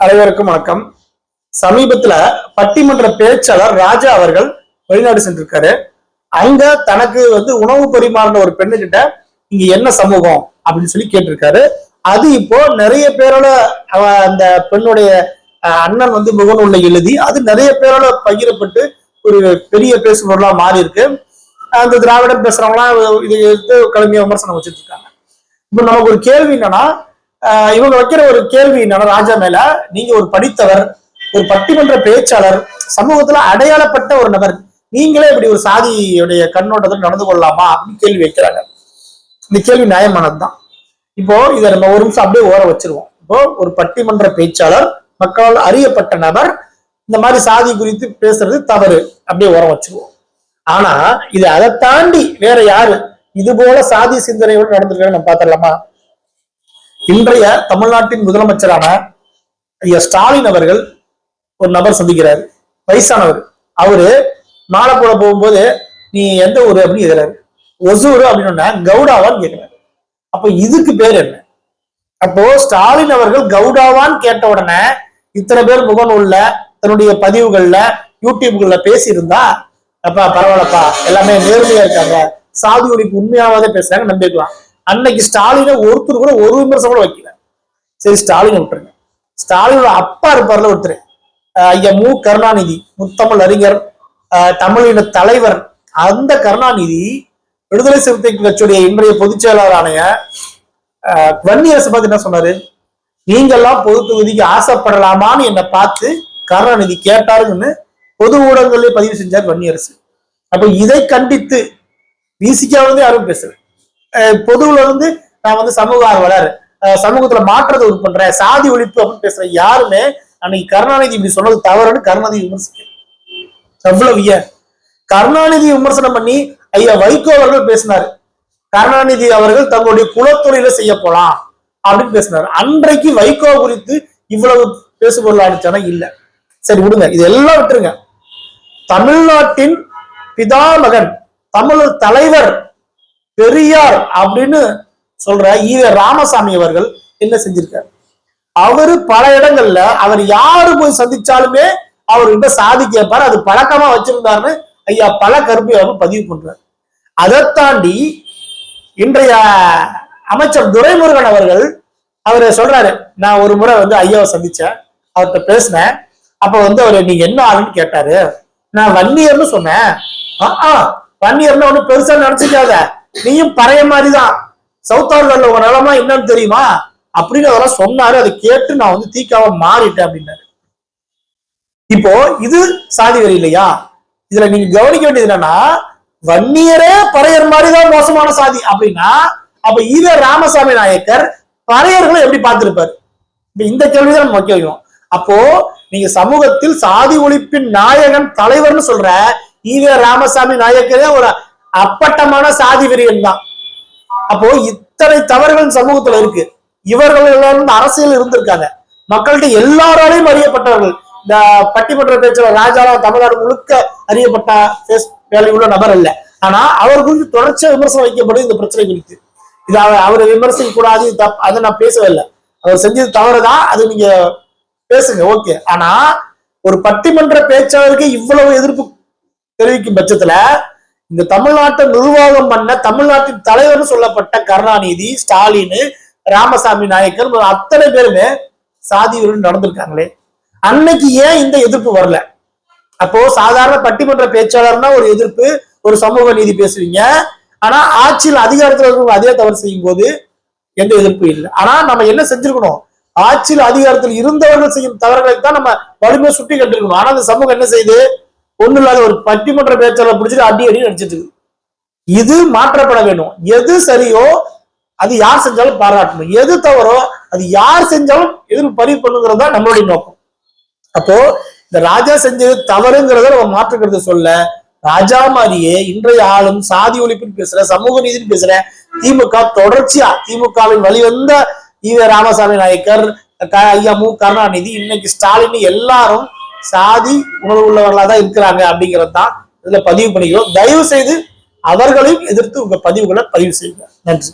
அனைவருக்கும் வணக்கம். சமீபத்துல பட்டிமன்ற பேச்சாளர் ராஜா அவர்கள் வெளிநாடு சென்றிருக்காரு. அங்க தனக்கு உணவு பரிமாறின ஒரு பெண்ணுகிட்ட இங்க என்ன சமூகம் அப்படின்னு சொல்லி கேட்டிருக்காரு. அது இப்போ நிறைய பேரோட அந்த பெண்ணுடைய அண்ணன் முகநூல்ல எழுதி அது நிறைய பேரோட பகிரப்பட்டு ஒரு பெரிய பேசுபொருளா மாறி இருக்கு. அந்த திராவிடம் பேசுறவங்களாம் இது கடுமையா விமர்சனம் வச்சுட்டு இருக்காங்க. இப்போ நமக்கு ஒரு கேள்வி என்னன்னா, இவங்க வைக்கிற ஒரு கேள்வி என்னன்னா, ராஜா மேல நீங்க ஒரு படித்தவர், ஒரு பட்டிமன்ற பேச்சாளர், சமூகத்துல அடையாளப்பட்ட ஒரு நபர், நீங்களே இப்படி ஒரு சாதியுடைய கண்ணோட்டத்தில் நடந்து கொள்ளலாமா அப்படின்னு கேள்வி வைக்கிறாங்க. இந்த கேள்வி நியாயமானதுதான். இப்போ இதை நம்ம ஒரு நிமிஷம் அப்படியே ஓர வச்சிருவோம். இப்போ ஒரு பட்டிமன்ற பேச்சாளர், மக்களால் அறியப்பட்ட நபர் இந்த மாதிரி சாதி குறித்து பேசுறது தவறு, அப்படியே ஓர வச்சிருவோம். ஆனா இது அதை தாண்டி வேற யாரு இது போல சாதி சிந்தனையோடு நடந்திருக்காங்க நம்ம பாத்திரலாமா? இன்றைய தமிழ்நாட்டின் முதலமைச்சரான ஐயா ஸ்டாலின் அவர்கள் ஒரு நபர் சந்திக்கிறாரு, வயசானவர். அவரு மாலை போட போகும்போது நீ எந்த ஊரு அப்படின்னு கேட்கிறாரு. ஒசூரு அப்படின்னு கவுடாவான்னு கேட்கிறாரு. அப்ப இதுக்கு பேர் என்ன? அப்போ ஸ்டாலின் அவர்கள் கவுடாவான்னு கேட்ட உடனே இத்தனை பேர் முகநூல்ல தன்னுடைய பதிவுகள்ல யூடியூப்கள்ல பேசியிருந்தா அப்பா பரவாயில்லப்பா, எல்லாமே நேர்மையா இருக்காங்க, சாதி ஒழிப்பு உண்மையாவதே பேசுறாங்க, நம்பிக்கலாம். அன்னைக்கு ஸ்டாலினை ஒருத்தர் கூட ஒரு விமர்சனம் கூட வைக்கல. சரி, ஸ்டாலினை விட்டுருங்க. ஸ்டாலினோட அப்பா இருப்பார்ல ஒருத்தர், ஐயா மு கருணாநிதி, முத்தமிழ் அறிஞர், தமிழின தலைவர். அந்த கருணாநிதி விடுதலை சிறுத்தை கட்சியுடைய இன்றைய பொதுச் செயலாளரான வன்னியரசு பார்த்து என்ன சொன்னாரு? நீங்கெல்லாம் பொது தொகுதிக்கு ஆசைப்படலாமான்னு என்னை பார்த்து கருணாநிதி கேட்டாருன்னு பொது ஊடகங்களே பதிவு செஞ்சார் வன்னியரசு. அப்ப இதை கண்டித்து விசிகா யாரும் பேசுறேன், பொதுவுல நான் சமூக ஆர்வலர், சமூகத்துல மாற்றத்தை உரு பண்றேன், சாதி ஒழிப்பு அப்படின்னு பேசுறேன், யாருமே அன்னைக்கு கருணாநிதி இப்படி சொன்னது தவறுன்னு கருணாநிதி விமர்சிக்க அவ்வளவு கருணாநிதி விமர்சனம் பண்ணி ஐயா வைகோ அவர்கள் பேசினாரு. கருணாநிதி அவர்கள் தங்களுடைய குலத்தொழில செய்ய போலாம் அப்படின்னு பேசினாரு. அன்றைக்கு வைகோ குறித்து இவ்வளவு பேசுபொருள் ஆடிச்சானா இல்ல. சரி விடுங்க, இதெல்லாம் விட்டுருங்க. தமிழ்நாட்டின் பிதாமகன், தமிழர் தலைவர், பெரியார் அப்படின்னு சொல்ற ஈவே ராமசாமி அவர்கள் என்ன செஞ்சிருக்காரு? அவரு பல இடங்கள்ல அவர் யாரு போய் சந்திச்சாலுமே அவர்கிட்ட சாதி கேட்பாரு, அது பழக்கமா வச்சிருந்தாருன்னு ஐயா பல கருப்பை அவர் பதிவு பண்றாரு. அதை தாண்டி இன்றைய அமைச்சர் துரைமுருகன் அவர்கள் அவரு சொல்றாரு, நான் ஒரு முறை ஐயாவை சந்திச்சேன், அவர்கிட்ட பேசினேன். அப்ப அவரு நீங்க என்ன ஆளுன்னு கேட்டாரு. நான் வன்னியர்னு சொன்னேன். வன்னியர்னு ஒண்ணு பெருசா நினைச்சுக்காத, நீயும் பழைய மாதிரிதான், சவுத்தார்கல்ல உங்க நிலமா என்னன்னு தெரியுமா அப்படின்னு அதெல்லாம் சொன்னாரு. அதை கேட்டு நான் தீக்காவ மாறிட்டேன் அப்படின்னாரு. இப்போ இது சாதி வரி இல்லையா? இதுல நீங்க கவனிக்க வேண்டியது என்னன்னா, வன்னியரே பறையர் மாதிரிதான் மோசமான சாதி அப்படின்னா அப்ப ஈவே ராமசாமி நாயக்கர் பறையர்களை எப்படி பார்த்திருப்பாரு? இந்த கேள்விதான் நம்ம வைக்க வைக்கணும். அப்போ நீங்க சமூகத்தில் சாதி ஒழிப்பின் நாயகன் தலைவர்னு சொல்ற ஈவே ராமசாமி நாயக்கரே ஒரு அப்பட்டமான சாதி வெறியன் தான். அப்போ இத்தனை தவறுகள் சமூகத்துல இருக்கு. இவர்கள் எல்லாரும் அரசியல் இருந்திருக்காங்க, மக்கள்கிட்ட எல்லாராலையும் அறியப்பட்டவர்கள். இந்த பட்டிமன்ற பேச்சுல ராஜாலாம் தமிழ்நாடு முழுக்க அறியப்பட்ட வேலை உள்ள நபர் அல்ல. ஆனா அவர் குறித்து தொடர்ச்சியா விமர்சனம் வைக்கப்படுது இந்த பிரச்சனை குறித்து. இது அவரை விமர்சிக்க கூடாது, அதை நான் பேசவே இல்லை. அவர் செஞ்சது தவறுதான், அது நீங்க பேசுங்க, ஓகே. ஆனா ஒரு பட்டிமன்ற பேச்சாளருக்கு இவ்வளவு எதிர்ப்பு தெரிவிக்கும் பட்சத்துல இந்த தமிழ்நாட்டை நிர்வாகம் பண்ண தமிழ்நாட்டின் தலைவர்னு சொல்லப்பட்ட கருணாநிதி, ஸ்டாலின், ராமசாமி நாயக்கர் அத்தனை பேருமே சாதியுடன் நடந்திருக்காங்களே, அன்னைக்கு ஏன் இந்த எதிர்ப்பு வரல? அப்போ சாதாரண பட்டிமன்ற பேச்சாளர்னா ஒரு எதிர்ப்பு, ஒரு சமூக நீதி பேசுவீங்க. ஆனா ஆட்சியில் அதிகாரத்தில் அதே தவறு செய்யும் போது எந்த எதிர்ப்பு இல்லை. ஆனா நம்ம என்ன செஞ்சிருக்கணும்? ஆட்சியில் அதிகாரத்தில் இருந்தவர்கள் செய்யும் தவறுகளைத்தான் நம்ம வலிமையை சுட்டி கட்டிருக்கணும். ஆனா அந்த சமூகம் என்ன செய்யுது? ஒண்ணு இல்லாத ஒரு பட்டிமன்ற பேச்சாளர் பிடிச்சிட்டு அடி நடிச்சிட்டு இருக்கு. இது மாற்றப்பட வேண்டும். எது சரியோ அது யார் செஞ்சாலும் பாராட்டணும், எது தவறோ அது யார் செஞ்சாலும் எதிர்ப்பு பதிவு பண்ணுங்கிறது தான் நம்மளுடைய நோக்கம். அப்போ இந்த ராஜா செஞ்சது தவறுங்கிறத நம்ம மாற்றுக்கிறது சொல்ல, ராஜா மாதிரியே இன்றைய ஆளும் சாதி ஒழிப்புன்னு பேசுற, சமூக நீதினு பேசுற திமுக தொடர்ச்சியா திமுகவின் வழிவந்த ஈவே ராமசாமி நாயக்கர், ஐயா மு கருணாநிதி, இன்னைக்கு ஸ்டாலின் எல்லாரும் சாதி உணர்வு உள்ளவர்களா தான் இருக்கிறாங்க அப்படிங்கிறது தான் இதுல பதிவு பண்ணிக்கிறோம். தயவு செய்து அவர்களையும் எதிர்த்து உங்க பதிவுகளை பதிவு செய்யுங்க. நன்றி.